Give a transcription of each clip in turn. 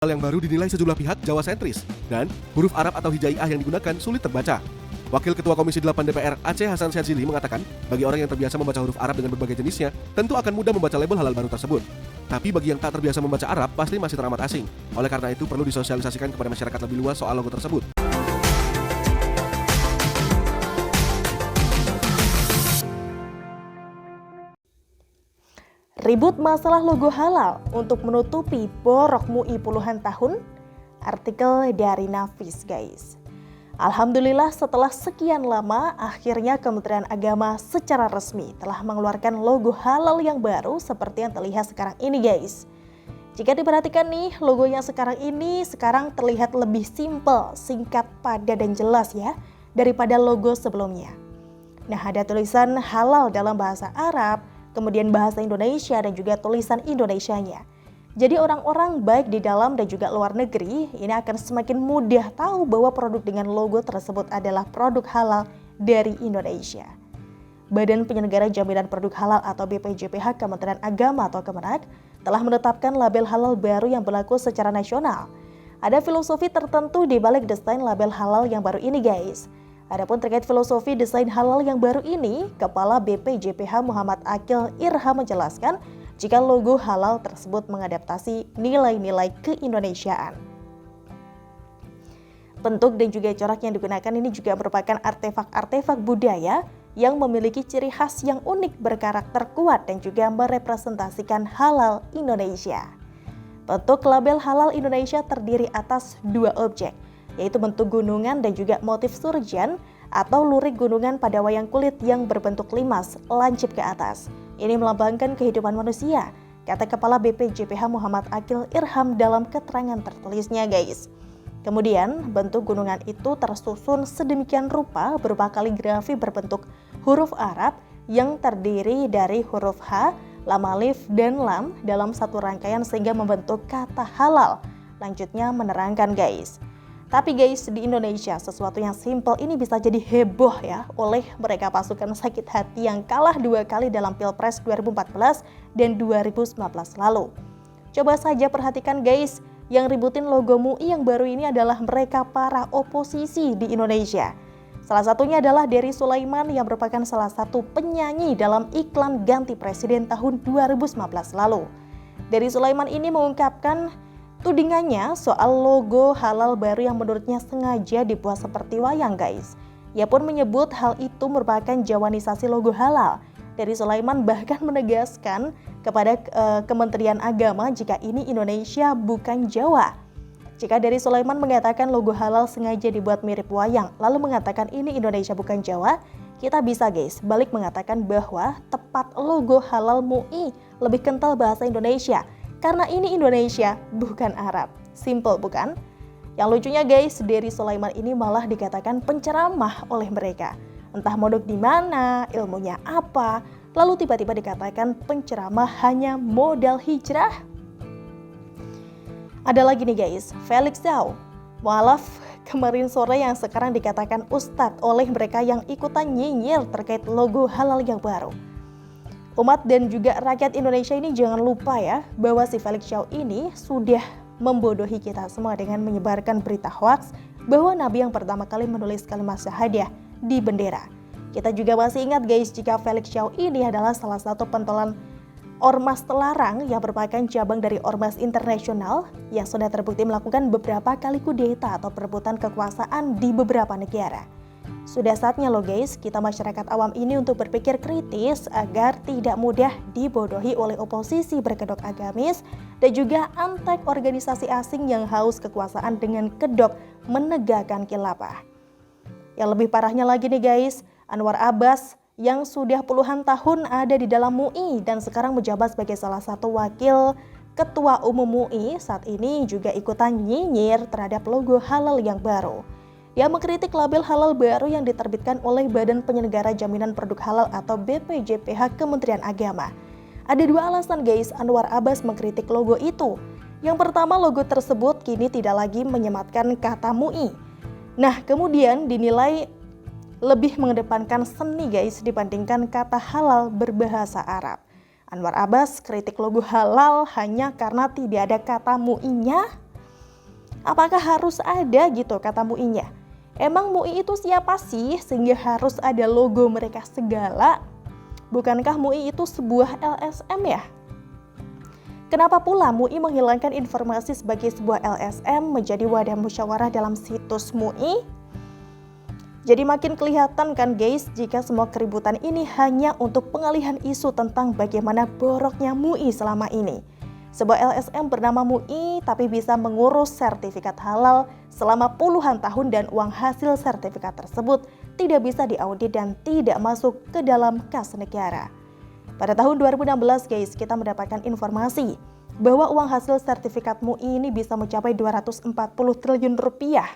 Hal yang baru dinilai sejumlah pihak Jawa sentris dan huruf Arab atau hijaiyah yang digunakan sulit terbaca. Wakil Ketua Komisi 8 DPR Aceh Hasan Syadzili mengatakan, bagi orang yang terbiasa membaca huruf Arab dengan berbagai jenisnya, tentu akan mudah membaca label halal baru tersebut. Tapi bagi yang tak terbiasa membaca Arab, pasti masih teramat asing. Oleh karena itu, perlu disosialisasikan kepada masyarakat lebih luas soal logo tersebut. Ribut masalah logo halal untuk menutupi borok MUI puluhan tahun? Artikel dari Nafis, guys. Alhamdulillah setelah sekian lama, akhirnya Kementerian Agama secara resmi telah mengeluarkan logo halal yang baru seperti yang terlihat sekarang ini, guys. Jika diperhatikan nih, logo yang sekarang ini terlihat lebih simpel, singkat, padat dan jelas ya, daripada logo sebelumnya. Nah, ada tulisan halal dalam bahasa Arab, kemudian bahasa Indonesia dan juga tulisan Indonesianya. Jadi orang-orang baik di dalam dan juga luar negeri ini akan semakin mudah tahu bahwa produk dengan logo tersebut adalah produk halal dari Indonesia. Badan Penyelenggara Jaminan Produk Halal atau BPJPH Kementerian Agama atau Kemenak telah menetapkan label halal baru yang berlaku secara nasional. Ada filosofi tertentu di balik desain label halal yang baru ini, guys. Adapun terkait filosofi desain halal yang baru ini, Kepala BPJPH Muhammad Akil Irham menjelaskan jika logo halal tersebut mengadaptasi nilai-nilai keindonesiaan. Bentuk dan juga corak yang digunakan ini juga merupakan artefak-artefak budaya yang memiliki ciri khas yang unik, berkarakter kuat dan juga merepresentasikan halal Indonesia. Bentuk label halal Indonesia terdiri atas dua objek, yaitu bentuk gunungan dan juga motif surjan atau lurik gunungan pada wayang kulit yang berbentuk limas lancip ke atas. Ini melambangkan kehidupan manusia, kata Kepala BPJPH Muhammad Akil Irham dalam keterangan tertulisnya, guys. Kemudian bentuk gunungan itu tersusun sedemikian rupa berupa kaligrafi berbentuk huruf Arab yang terdiri dari huruf H, lam alif, dan lam dalam satu rangkaian sehingga membentuk kata halal. Lanjutnya menerangkan, guys. Tapi guys, di Indonesia sesuatu yang simpel ini bisa jadi heboh ya oleh mereka pasukan sakit hati yang kalah 2 kali dalam Pilpres 2014 dan 2019 lalu. Coba saja perhatikan, guys, yang ributin logo MUI yang baru ini adalah mereka para oposisi di Indonesia. Salah satunya adalah Dery Sulaiman yang merupakan salah satu penyanyi dalam iklan ganti presiden tahun 2019 lalu. Dery Sulaiman ini mengungkapkan tudingannya soal logo halal baru yang menurutnya sengaja dibuat seperti wayang, guys. Ia pun menyebut hal itu merupakan jawanisasi logo halal. Dery Sulaiman bahkan menegaskan kepada Kementerian Agama jika ini Indonesia bukan Jawa. Jika Dery Sulaiman mengatakan logo halal sengaja dibuat mirip wayang, lalu mengatakan ini Indonesia bukan Jawa, kita bisa, guys, balik mengatakan bahwa tepat logo halal MUI lebih kental bahasa Indonesia. Karena ini Indonesia, bukan Arab. Simple, bukan? Yang lucunya, guys, Dery Sulaiman ini malah dikatakan penceramah oleh mereka. Entah mondok di mana, ilmunya apa, lalu tiba-tiba dikatakan penceramah hanya modal hijrah. Ada lagi nih, guys, Felix Zhao, mualaf kemarin sore yang sekarang dikatakan ustadz oleh mereka yang ikutan nyinyir terkait logo halal yang baru. Umat dan juga rakyat Indonesia ini jangan lupa ya, bahwa si Felix Zhao ini sudah membodohi kita semua dengan menyebarkan berita hoaks bahwa Nabi yang pertama kali menulis kalimat syahadah di bendera. Kita juga masih ingat, guys, jika Felix Zhao ini adalah salah satu pentolan Ormas Terlarang yang merupakan cabang dari Ormas Internasional yang sudah terbukti melakukan beberapa kali kudeta atau perebutan kekuasaan di beberapa negara. Sudah saatnya loh, guys, kita masyarakat awam ini untuk berpikir kritis agar tidak mudah dibodohi oleh oposisi berkedok agamis dan juga antek organisasi asing yang haus kekuasaan dengan kedok menegakkan khilafah. Yang lebih parahnya lagi nih, guys, Anwar Abbas yang sudah puluhan tahun ada di dalam MUI dan sekarang menjabat sebagai salah satu wakil Ketua Umum MUI saat ini juga ikutan nyinyir terhadap logo halal yang baru. Dia mengkritik label halal baru yang diterbitkan oleh Badan Penyelenggara Jaminan Produk Halal atau BPJPH Kementerian Agama. Ada dua alasan, guys, Anwar Abbas mengkritik logo itu. Yang pertama, logo tersebut kini tidak lagi menyematkan kata MUI. Nah, kemudian dinilai lebih mengedepankan seni, guys, dibandingkan kata halal berbahasa Arab. Anwar Abbas kritik logo halal hanya karena tidak ada kata MUI-nya. Apakah harus ada gitu kata MUI-nya? Emang MUI itu siapa sih sehingga harus ada logo mereka segala? Bukankah MUI itu sebuah LSM ya? Kenapa pula MUI menghilangkan informasi sebagai sebuah LSM menjadi wadah musyawarah dalam situs MUI? Jadi makin kelihatan kan guys, jika semua keributan ini hanya untuk pengalihan isu tentang bagaimana boroknya MUI selama ini. Sebuah LSM bernama MUI tapi bisa mengurus sertifikat halal selama puluhan tahun dan uang hasil sertifikat tersebut tidak bisa diaudit dan tidak masuk ke dalam kas negara. Pada tahun 2016 guys, kita mendapatkan informasi bahwa uang hasil sertifikat MUI ini bisa mencapai 240 triliun rupiah.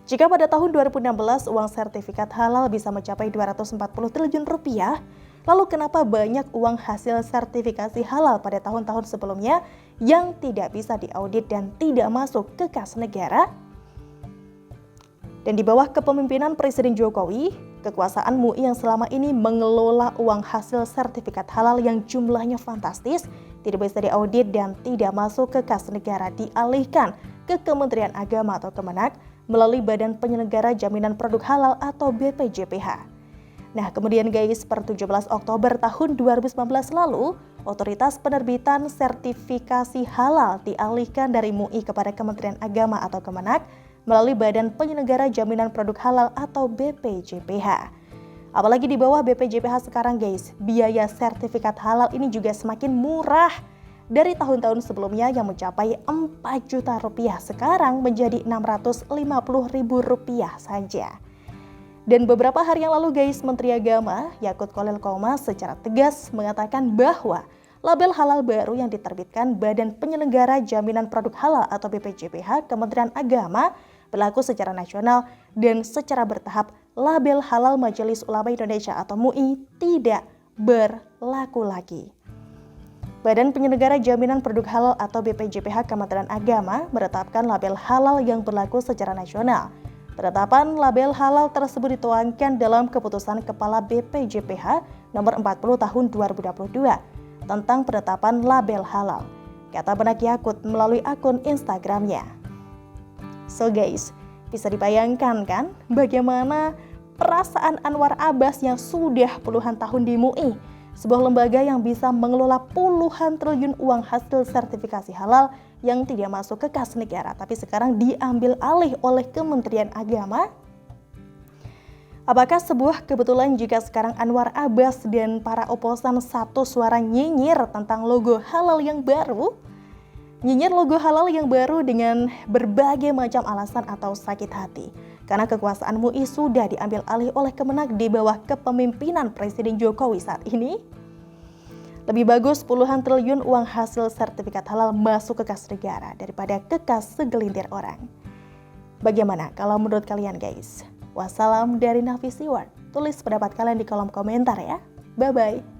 Jika pada tahun 2016 uang sertifikat halal bisa mencapai 240 triliun rupiah, lalu kenapa banyak uang hasil sertifikasi halal pada tahun-tahun sebelumnya yang tidak bisa diaudit dan tidak masuk ke kas negara? Dan di bawah kepemimpinan Presiden Jokowi, kekuasaan MUI yang selama ini mengelola uang hasil sertifikat halal yang jumlahnya fantastis, tidak bisa diaudit dan tidak masuk ke kas negara dialihkan ke Kementerian Agama atau Kemenak melalui Badan Penyelenggara Jaminan Produk Halal atau BPJPH. Nah, kemudian guys, per 17 Oktober tahun 2019 lalu, otoritas penerbitan sertifikasi halal dialihkan dari MUI kepada Kementerian Agama atau Kemenak melalui Badan Penyelenggara Jaminan Produk Halal atau BPJPH. Apalagi di bawah BPJPH sekarang guys, biaya sertifikat halal ini juga semakin murah dari tahun-tahun sebelumnya yang mencapai 4 juta rupiah, sekarang menjadi 650 ribu rupiah saja. Dan beberapa hari yang lalu guys, Menteri Agama Yakut Khalil Qomas secara tegas mengatakan bahwa label halal baru yang diterbitkan Badan Penyelenggara Jaminan Produk Halal atau BPJPH Kementerian Agama berlaku secara nasional dan secara bertahap. Label halal Majelis Ulama Indonesia atau MUI tidak berlaku lagi. Badan Penyelenggara Jaminan Produk Halal atau BPJPH Kementerian Agama menetapkan label halal yang berlaku secara nasional. Penetapan label halal tersebut dituangkan dalam keputusan Kepala BPJPH nomor 40 tahun 2022 tentang penetapan label halal, kata Benak Yakut melalui akun Instagramnya. So guys, bisa dibayangkan kan bagaimana perasaan Anwar Abbas yang sudah puluhan tahun di MUI, sebuah lembaga yang bisa mengelola puluhan triliun uang hasil sertifikasi halal yang tidak masuk ke kas negara, tapi sekarang diambil alih oleh Kementerian Agama. Apakah sebuah kebetulan jika sekarang Anwar Abbas dan para oposan satu suara nyinyir tentang logo halal yang baru? Nyinyir logo halal yang baru dengan berbagai macam alasan atau sakit hati. Karena kekuasaan MUI sudah diambil alih oleh Kemenak di bawah kepemimpinan Presiden Jokowi saat ini. Lebih bagus puluhan triliun uang hasil sertifikat halal masuk ke kas negara daripada ke kas segelintir orang. Bagaimana kalau menurut kalian guys? Wassalam dari Nafisi World. Tulis pendapat kalian di kolom komentar ya. Bye-bye.